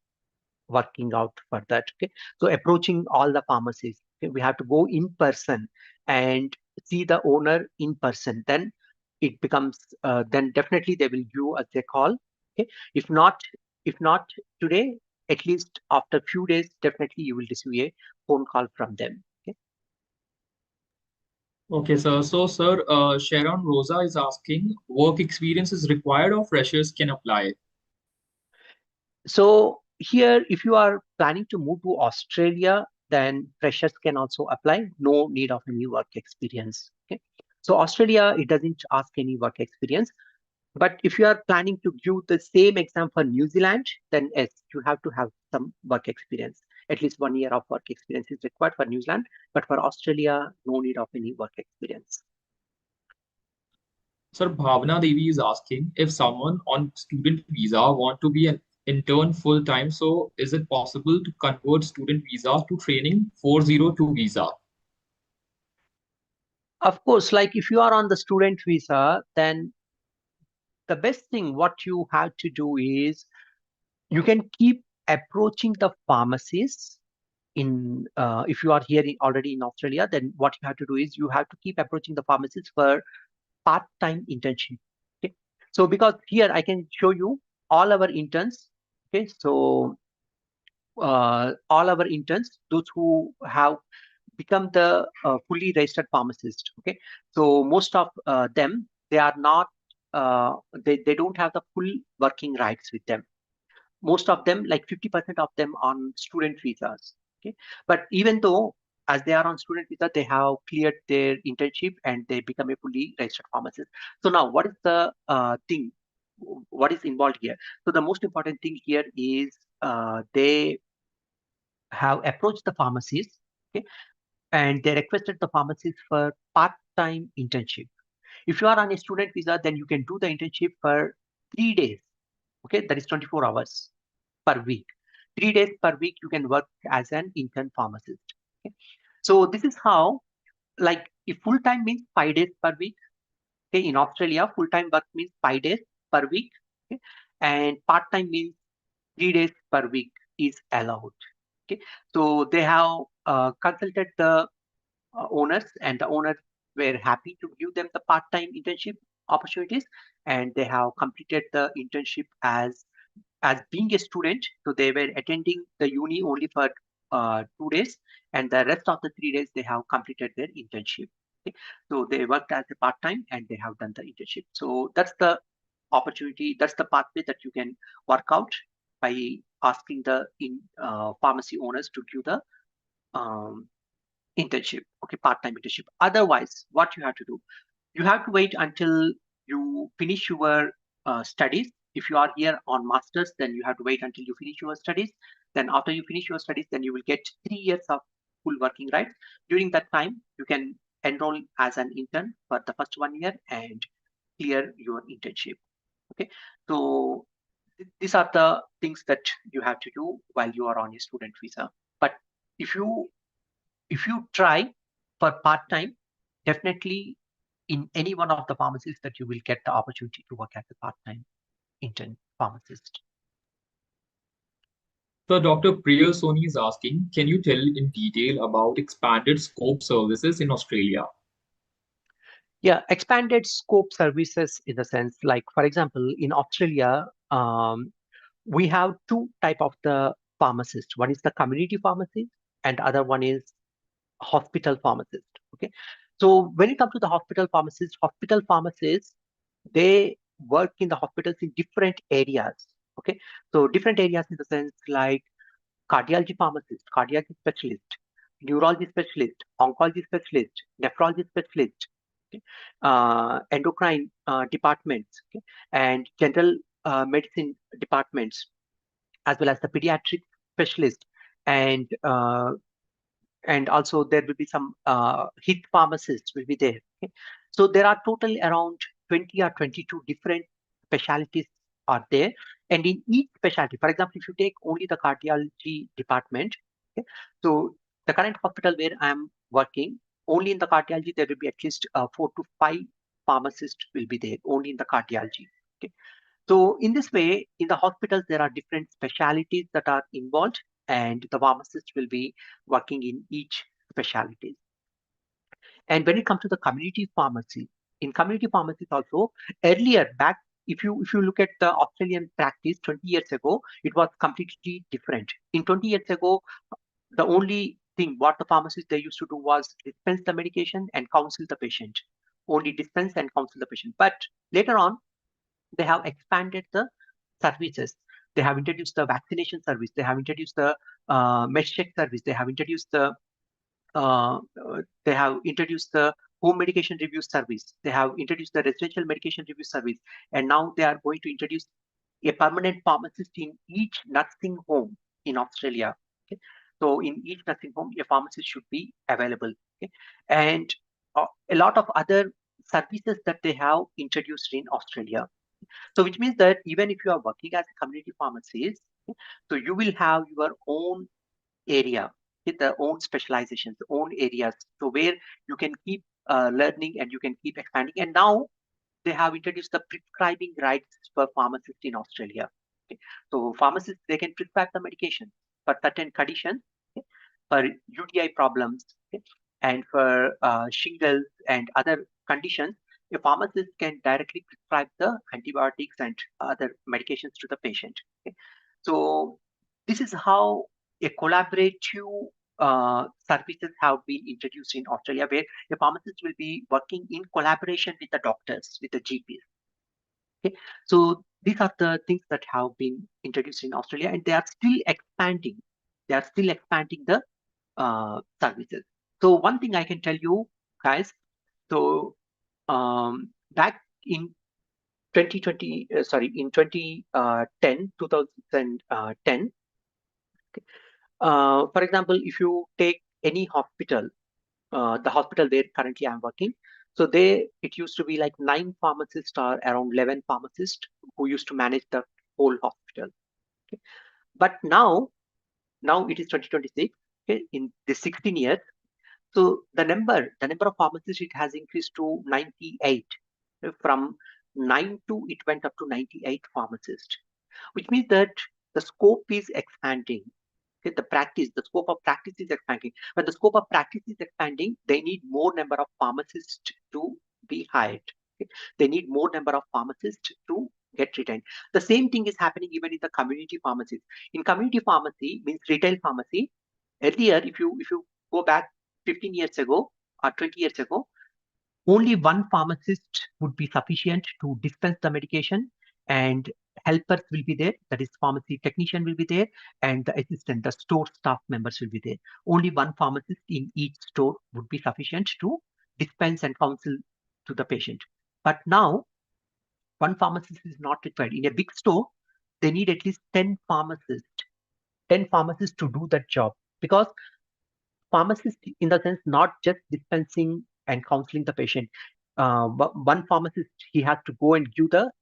[SPEAKER 5] working out for that. Okay? So approaching all the pharmacies, okay? We have to go in person and see the owner in person. Then it becomes, then definitely they will give us a call. Okay? If not today, at least after a few days, definitely you will receive a phone call from them. Okay,
[SPEAKER 2] Okay, sir. So, sir, Sharon Rosa is asking, work experience is required or freshers can apply?
[SPEAKER 5] so here, if you are planning to move to Australia, then freshers can also apply. No need of any work experience. Okay, so Australia, it doesn't ask any work experience. But if you are planning to give the same exam for New Zealand, then yes, you have to have some work experience. At least 1 year of work experience is required for New Zealand, but for Australia, no need of any work experience.
[SPEAKER 2] Sir, Bhavana Devi is asking if someone on student visa want to be an intern full time. So, is it possible to convert student visa to training 402 visa?
[SPEAKER 5] Of course, like if you are on the student visa, then the best thing what you have to do is you can keep approaching the pharmacists in if you are here already in Australia, then what you have to do is you have to keep approaching the pharmacists for part-time internship. Okay, so because here I can show you all our interns. Okay, so all our interns, those who have become the fully registered pharmacist. Okay, so most of them, they are not they don't have the full working rights with them. Most of them, like 50% of them, on student visas. Okay, but even though as they are on student visa, they have cleared their internship and they become a fully registered pharmacist. So now what is the thing, what is involved here? So the most important thing here is they have approached the pharmacies. Okay, and they requested the pharmacies for part-time internship. If you are on a student visa, then you can do the internship for 3 days. Okay, that is 24 hours per week. 3 days per week, you can work as an intern pharmacist. Okay? So this is how, like, if full time means 5 days per week. Okay, in Australia, full time work means 5 days per week. Okay, and part time means 3 days per week is allowed. Okay, so they have consulted the owners, and the owners were happy to give them the part time internship opportunities, and they have completed the internship as being a student. So they were attending the uni only for 2 days, and the rest of the 3 days they have completed their internship. Okay? So they worked as a part time and they have done the internship. So that's the opportunity. That's the pathway that you can work out by asking the pharmacy owners to give the um, internship. Okay, part time internship. Otherwise, what you have to do, you have to wait until you finish your studies. If you are here on masters, then you have to wait until you finish your studies. Then after you finish your studies, then you will get 3 years of full working rights. During that time, you can enroll as an intern for the first 1 year and clear your internship. Okay, so these are the things that you have to do while you are on a student visa. But if you try for part-time, definitely in any one of the pharmacies that you will get the opportunity to work as a part-time intern pharmacist.
[SPEAKER 2] So, Dr. Priya Soni is asking, can you tell in detail about expanded scope services in Australia?
[SPEAKER 5] Yeah, expanded scope services in the sense, like for example, in Australia, we have two type of the pharmacist. One is the community pharmacist, and other one is hospital pharmacist. Okay, so when it comes to the hospital pharmacists, they work in the hospitals in different areas. Okay, so different areas in the sense like cardiology pharmacist, cardiology specialist, neurology specialist, oncology specialist, nephrology specialist, okay, endocrine departments, okay, and general medicine departments, as well as the pediatric specialist, and also there will be some hit pharmacists will be there. Okay? So there are total around 20 or 22 different specialties are there. And in each specialty, for example, if you take only the cardiology department, okay, so the current hospital where I'm working, only in the cardiology, there will be at least 4 to 5 pharmacists will be there, only in the cardiology. Okay. So in this way, in the hospitals, there are different specialities that are involved, and the pharmacist will be working in each specialty. And when it comes to the community pharmacy, in community pharmacies also, earlier back, if you look at the Australian practice 20 years ago, it was completely different. In 20 years ago, the only thing what the pharmacists they used to do was dispense the medication and counsel the patient. Only dispense and counsel the patient. But later on, they have expanded the services. They have introduced the vaccination service. They have introduced the mesh check service. They have introduced the home medication review service. They have introduced the residential medication review service, and now they are going to introduce a permanent pharmacist in each nursing home in Australia. Okay? So in each nursing home, a pharmacist should be available. Okay? And a lot of other services that they have introduced in Australia. So which means that even if you are working as a community pharmacist, so you will have your own area with their own specializations, own areas, so where you can keep learning and you can keep expanding. And now they have introduced the prescribing rights for pharmacists in Australia. Okay. So pharmacists, they can prescribe the medication for certain conditions, okay, for UTI problems, okay, and for shingles and other conditions. A pharmacist can directly prescribe the antibiotics and other medications to the patient. Okay. So this is how a collaborative services have been introduced in Australia, where a pharmacist will be working in collaboration with the doctors, with the GPs. Okay, so these are the things that have been introduced in Australia, and they are still expanding. They are still expanding the services. So one thing I can tell you guys, so back in 2020, in 2010, for example, if you take any hospital, the hospital where currently I'm working, so it used to be like 9 pharmacists or around 11 pharmacists who used to manage the whole hospital. Okay. But now it is 2026. Okay, in the 16 years, so the number of pharmacists, it has increased to 98. From 9 to it went up to 98 pharmacists, which means that the scope is expanding. Okay, the scope of practice is expanding. When the scope of practice is expanding, they need more number of pharmacists to be hired. Okay? They need more number of pharmacists to get retained. The same thing is happening even in the community pharmacies. In community pharmacy means retail pharmacy. Earlier, if you go back 15 years ago or 20 years ago, only one pharmacist would be sufficient to dispense the medication, and helpers will be there, that is pharmacy technician will be there, and the assistant, the store staff members will be there. Only one pharmacist in each store would be sufficient to dispense and counsel to the patient. But now one pharmacist is not required. In a big store, they need at least 10 pharmacists to do that job, because pharmacist, in the sense, not just dispensing and counseling the patient. One pharmacist, he has to go and give the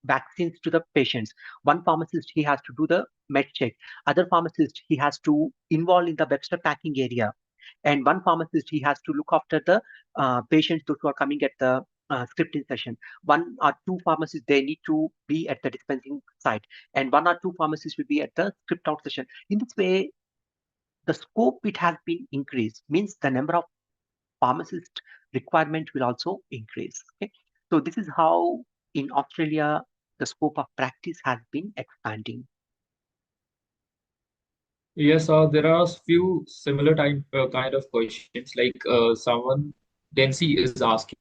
[SPEAKER 5] vaccines to the patients. One pharmacist, he has to do the med check. Other pharmacist, he has to involve in the Webster packing area. And one pharmacist, he has to look after the patients who are coming at the scripting session. 1 or 2 pharmacists, they need to be at the dispensing side. And 1 or 2 pharmacists will be at the script out session. In this way, the scope, it has been increased, means the number of pharmacist requirement will also increase. Okay? So this is how in Australia the scope of practice has been expanding.
[SPEAKER 2] Yes, there are few similar kind of questions. Like someone Densi is asking,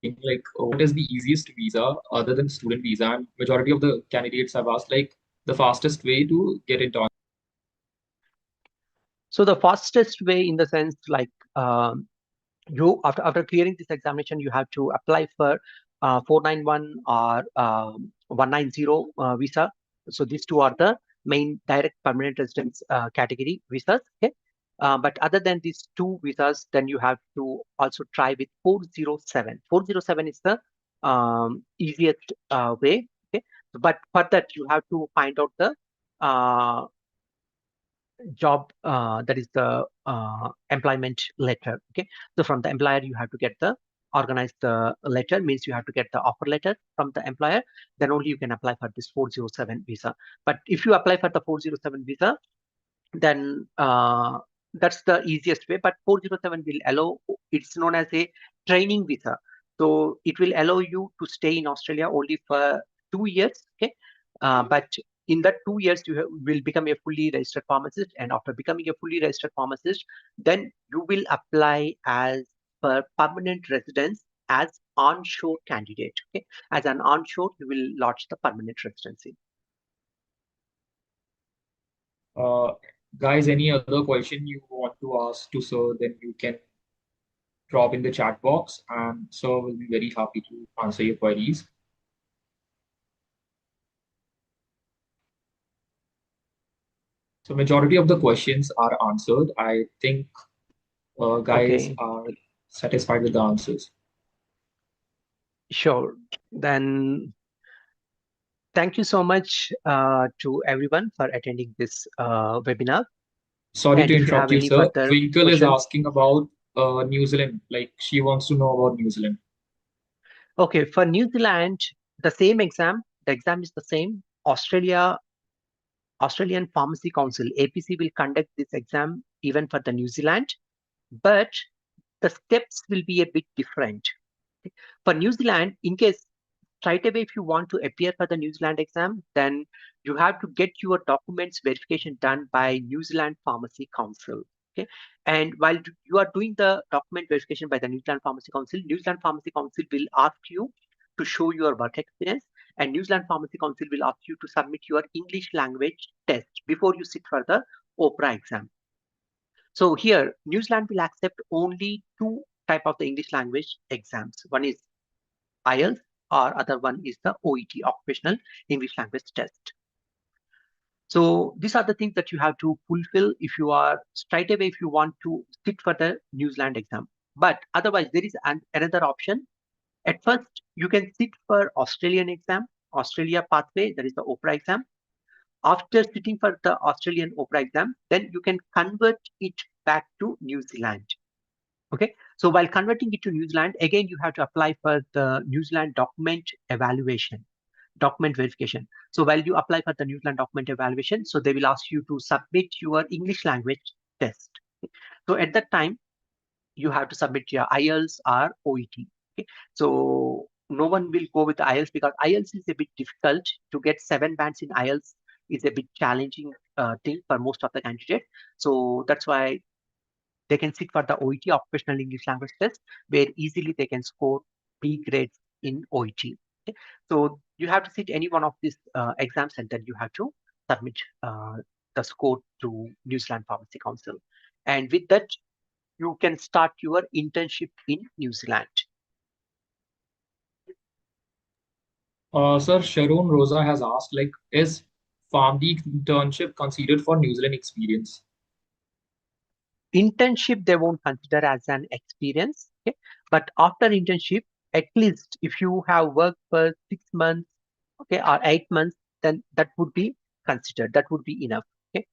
[SPEAKER 2] like, what is the easiest visa other than student visa? And majority of the candidates have asked, like, the fastest way to get into Australia.
[SPEAKER 5] So the fastest way, in the sense, like, you after clearing this examination, you have to apply for 491 or 190 visa. So these two are the main direct permanent residence category visas. Okay. But other than these 2 visas, then you have to also try with 407. 407 is the easiest way. Okay. But for that, you have to find out the job, that is the employment letter. Okay, so from the employer you have to get the organize the letter, means you have to get the offer letter from the employer, then only you can apply for this 407 visa. But if you apply for the 407 visa, then that's the easiest way. But 407 will allow, it's known as a training visa, so it will allow you to stay in Australia only for 2 years. Okay, but in that 2 years you will become a fully registered pharmacist, and after becoming a fully registered pharmacist, then you will apply as per permanent residence as onshore candidate. Okay, as an onshore you will lodge the permanent residency.
[SPEAKER 2] Uh, Guys, any other question you want to ask to sir, then you can drop in the chat box, and so we'll be very happy to answer your queries. So majority of the questions are answered. I think guys
[SPEAKER 5] Okay,
[SPEAKER 2] are satisfied with the answers.
[SPEAKER 5] sure. Then thank you so much to everyone for attending this webinar.
[SPEAKER 2] Sorry
[SPEAKER 5] And
[SPEAKER 2] to
[SPEAKER 5] if you have
[SPEAKER 2] interrupt you,
[SPEAKER 5] any
[SPEAKER 2] sir.
[SPEAKER 5] further
[SPEAKER 2] Twinkle is
[SPEAKER 5] questions,
[SPEAKER 2] asking about New Zealand. Like she wants to know about New Zealand.
[SPEAKER 5] okay, for New Zealand, the same exam, the exam is the same. Australian Pharmacy Council, APC, will conduct this exam even for the New Zealand, but the steps will be a bit different. For New Zealand, in case straight away if you want to appear for the New Zealand exam, then you have to get your documents verification done by New Zealand Pharmacy Council. Okay, and while you are doing the document verification by the New Zealand Pharmacy Council, New Zealand Pharmacy Council will ask you to show your work experience, and New Zealand Pharmacy Council will ask you to submit your English language test before you sit for the OPRA exam. So here, New Zealand will accept only two type of the English language exams. One is IELTS, or other one is the OET, Occupational English Language Test. So these are the things that you have to fulfill if you are straight away, if you want to sit for the New Zealand exam. But otherwise, there is another option. At first, you can sit for Australian exam, Australia pathway, that is the OPRA exam. After sitting for the Australian OPRA exam, then you can convert it back to New Zealand. Okay, so while converting it to New Zealand, again, you have to apply for the New Zealand document evaluation, document verification. So while you apply for the New Zealand document evaluation, so they will ask you to submit your English language test. So at that time, you have to submit your IELTS or OET. Okay, so no one will go with the IELTS because IELTS is a bit difficult to get 7 bands in IELTS is a bit challenging thing for most of the candidates. So that's why they can sit for the OET, Occupational English Language Test, where easily they can score B grades in OET. Okay? So you have to sit any one of these exams and then you have to submit the score to New Zealand Pharmacy Council. And with that, you can start your internship in New Zealand.
[SPEAKER 2] Sir, Sharon Rosa has asked, like, is Pharm D internship considered for New Zealand experience?
[SPEAKER 5] Internship, they won't consider as an experience. Okay? But after internship, at least if you have worked for 6 months, okay, or 8 months, then that would be considered. That would be enough. Okay.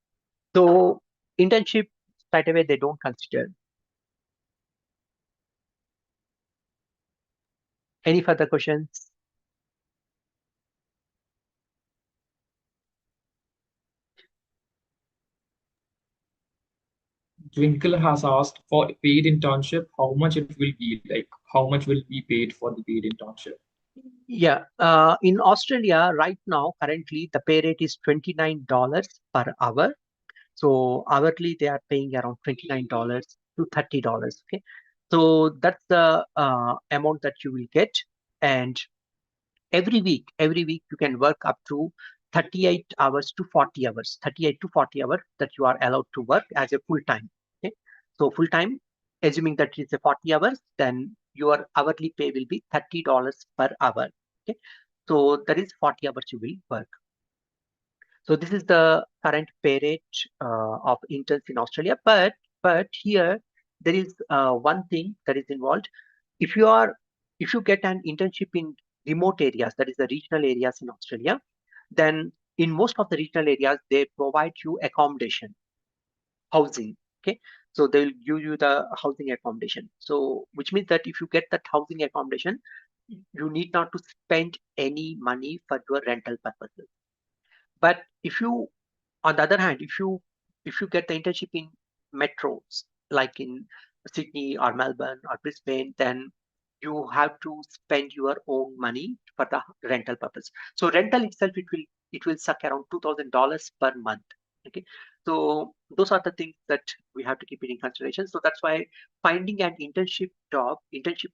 [SPEAKER 5] So internship straight away they don't consider. Any further questions?
[SPEAKER 2] Twinkle has asked for paid internship, how much it will be, like how much will be paid for the paid internship?
[SPEAKER 5] Yeah, in Australia right now, currently the pay rate is $29 per hour. So hourly they are paying around $29 to $30. Okay, so that's the amount that you will get, and every week you can work up to 38 hours to 40 hours, 38 to 40 hours that you are allowed to work as a full time. Okay, so full time, assuming that it's a 40 hours, then your hourly pay will be $30 per hour. Okay, so that is 40 hours you will work. So this is the current pay rate of interns in Australia. But here there is one thing that is involved. If you are if you get an internship in remote areas, that is the regional areas in Australia, then in most of the regional areas they provide you accommodation, housing. Okay, so they will give you the housing accommodation. So which means that if you get that housing accommodation, you need not to spend any money for your rental purposes. But if you, on the other hand, if you get the internship in metros like in Sydney or Melbourne or Brisbane, then you have to spend your own money for the rental purpose. So rental itself, it will suck around $2,000 per month. Okay, so those are the things that we have to keep it in consideration. So that's why finding an internship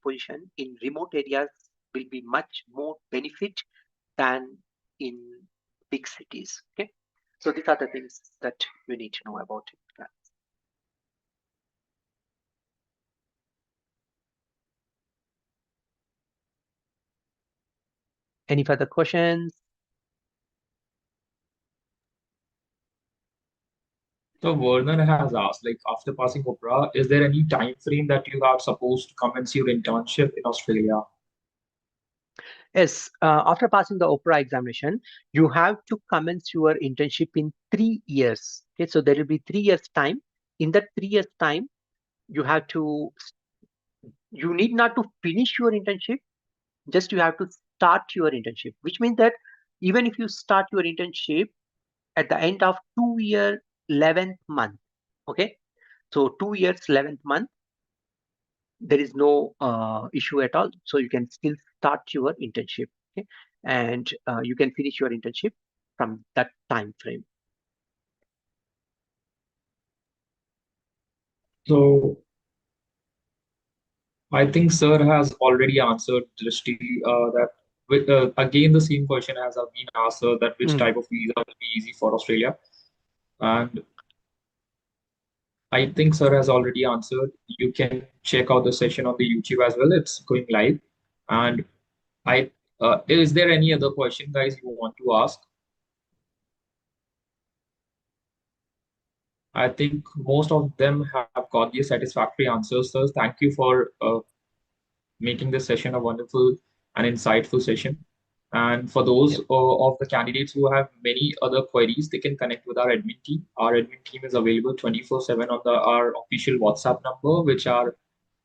[SPEAKER 5] position in remote areas will be much more benefit than in big cities. Okay, so these are the things that you need to know about it. Any further questions?
[SPEAKER 2] So Vernon has asked, like after passing OPRA, is there any time frame that you are supposed to commence your internship in Australia?
[SPEAKER 5] Yes, after passing the OPRA examination, you have to commence your internship in 3 years. Okay, so there will be 3 years time. In that 3 years time, you have to, you need not to finish your internship, just you have to start your internship, which means that even if you start your internship at the end of 2 year 11th month, okay, so 2 years 11th month, there is no issue at all. So you can still start your internship, okay, and you can finish your internship from that time frame.
[SPEAKER 2] So I think Sir has already answered Drishti that again the same question has been asked, sir, that which type of visa will be easy for Australia, and I think Sir has already answered. You can check out the session on the YouTube as well. It's going live, and I is there any other question, guys, you want to ask? I think most of them have got the satisfactory answers, sir. Thank you for making this session a wonderful and insightful session. And for those of the candidates who have many other queries, they can connect with our admin team. Our admin team is available 24/7 on our official WhatsApp number, which our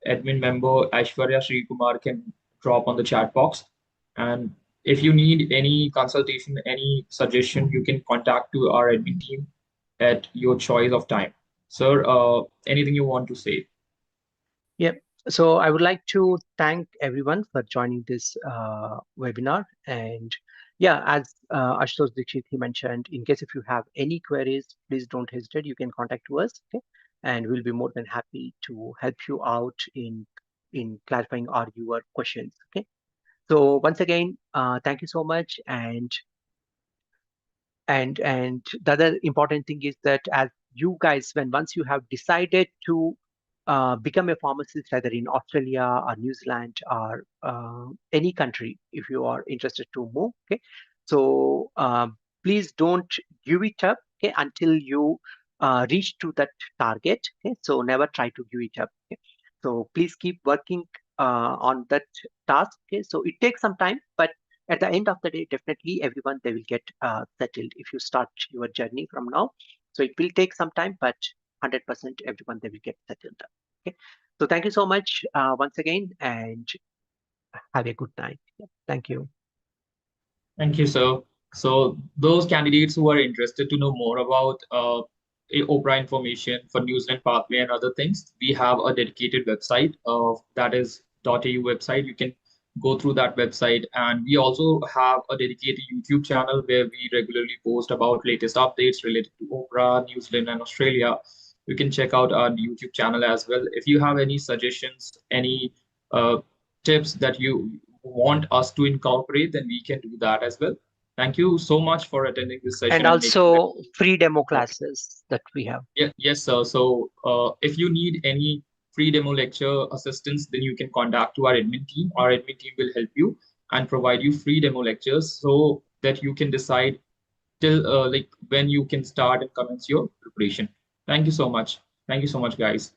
[SPEAKER 2] admin member Aishwarya Sri Kumar can drop on the chat box. And if you need any consultation, any suggestion, you can contact to our admin team at your choice of time. Sir, anything you want to say?
[SPEAKER 5] Yep. So I would like to thank everyone for joining this webinar. And yeah, as Ashutosh Dikshit he mentioned, in case if you have any queries, please don't hesitate. You can contact to us, okay? And we'll be more than happy to help you out in clarifying all your questions. Okay. So once again, thank you so much. And the other important thing is that as you guys, when once you have decided to become a pharmacist, either in Australia or New Zealand or any country, if you are interested to move, okay, so please don't give it up, okay, until you reach to that target, okay. So never try to give it up, okay. So please keep working on that task, okay. So it takes some time, but at the end of the day, definitely everyone they will get settled if you start your journey from now. So it will take some time, but 100% everyone they will get settled. Okay. So thank you so much once again, and have a good night. Thank you.
[SPEAKER 2] Thank you, sir. So those candidates who are interested to know more about OPRA information for New Zealand pathway and other things, we have a dedicated website that is .au website. You can go through that website, and we also have a dedicated YouTube channel where we regularly post about latest updates related to OPRA, New Zealand, and Australia. You can check out our YouTube channel as well. If you have any suggestions, any uh, tips that you want us to incorporate, then we can do that as well. Thank you so much for attending this session
[SPEAKER 5] And
[SPEAKER 2] and making it.
[SPEAKER 5] also free demo classes that we have.
[SPEAKER 2] Yeah, yes, sir. So if you need any free demo lecture assistance, then you can contact to our admin team. Our admin team will help you and provide you free demo lectures so that you can decide till like when you can start and commence your preparation. Thank you so much. Thank you so much, guys.